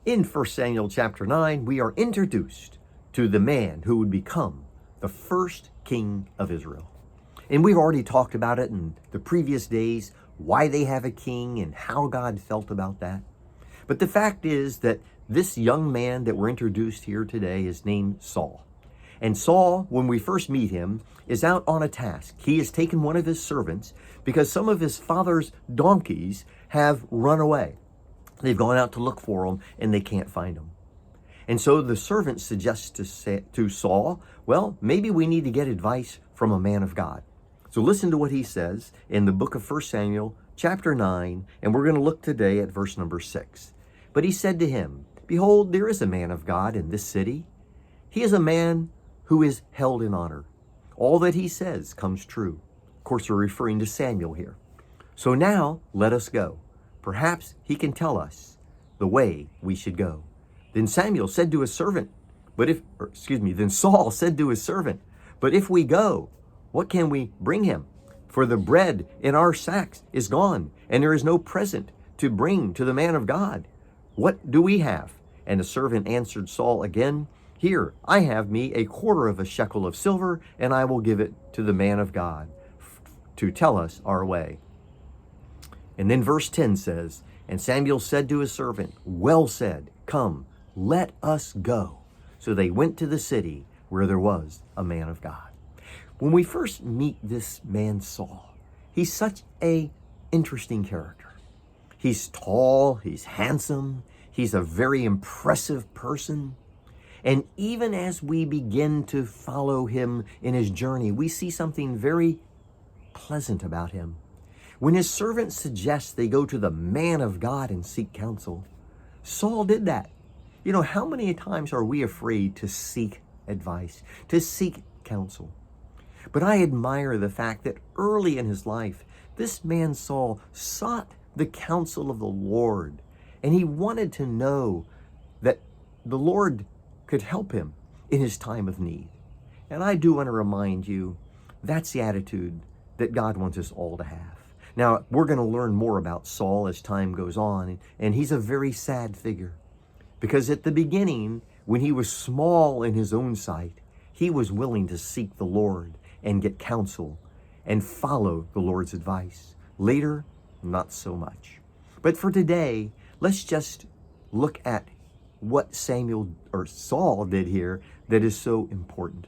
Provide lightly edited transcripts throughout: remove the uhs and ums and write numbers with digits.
In 1 Samuel chapter 9, we are introduced to the man who would become the first king of Israel. And we've already talked about it in the previous days, why they have a king and how God felt about that. But the fact is that this young man that we're introduced here today is named Saul. And Saul, when we first meet him, is out on a task. He has taken one of his servants because some of his father's donkeys have run away. They've gone out to look for them and they can't find them. And so the servant suggests to Saul, well, maybe we need to get advice from a man of God. So listen to what he says in the book of 1 Samuel chapter 9, and we're going to look today at verse number 6. But he said to him, Behold, there is a man of God in this city. He is a man who is held in honor. All that he says comes true. Of course, we're referring to Samuel here. So now let us go. Perhaps he can tell us the way we should go. Then Saul said to his servant, but if we go, what can we bring him? For the bread in our sacks is gone, and there is no present to bring to the man of God. What do we have? And the servant answered Saul again, Here, I have me a quarter of a shekel of silver, and I will give it to the man of God to tell us our way. And then verse 10 says, And Samuel said to his servant, Well said, come, let us go. So they went to the city where there was a man of God. When we first meet this man Saul, he's such an interesting character. He's tall, he's handsome, he's a very impressive person. And even as we begin to follow him in his journey, we see something very pleasant about him. When his servant suggests they go to the man of God and seek counsel, Saul did that. You know, how many times are we afraid to seek advice, to seek counsel? But I admire the fact that early in his life, this man Saul sought the counsel of the Lord, and he wanted to know that the Lord could help him in his time of need. And I do want to remind you, that's the attitude that God wants us all to have. Now, we're going to learn more about Saul as time goes on, and he's a very sad figure. Because at the beginning, when he was small in his own sight, he was willing to seek the Lord and get counsel and follow the Lord's advice. Later, not so much. But for today, let's just look at what Saul did here that is so important.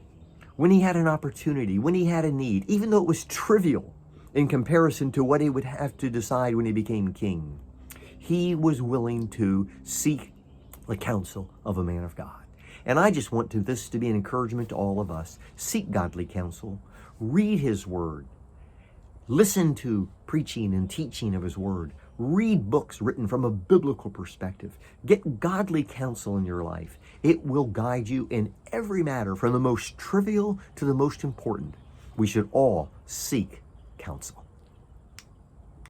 When he had an opportunity, when he had a need, even though it was trivial in comparison to what he would have to decide when he became king, he was willing to seek the counsel of a man of God. And I just want this to be an encouragement to all of us. Seek godly counsel. Read his word. Listen to preaching and teaching of his word. Read books written from a biblical perspective. Get godly counsel in your life. It will guide you in every matter, from the most trivial to the most important. We should all seek counsel.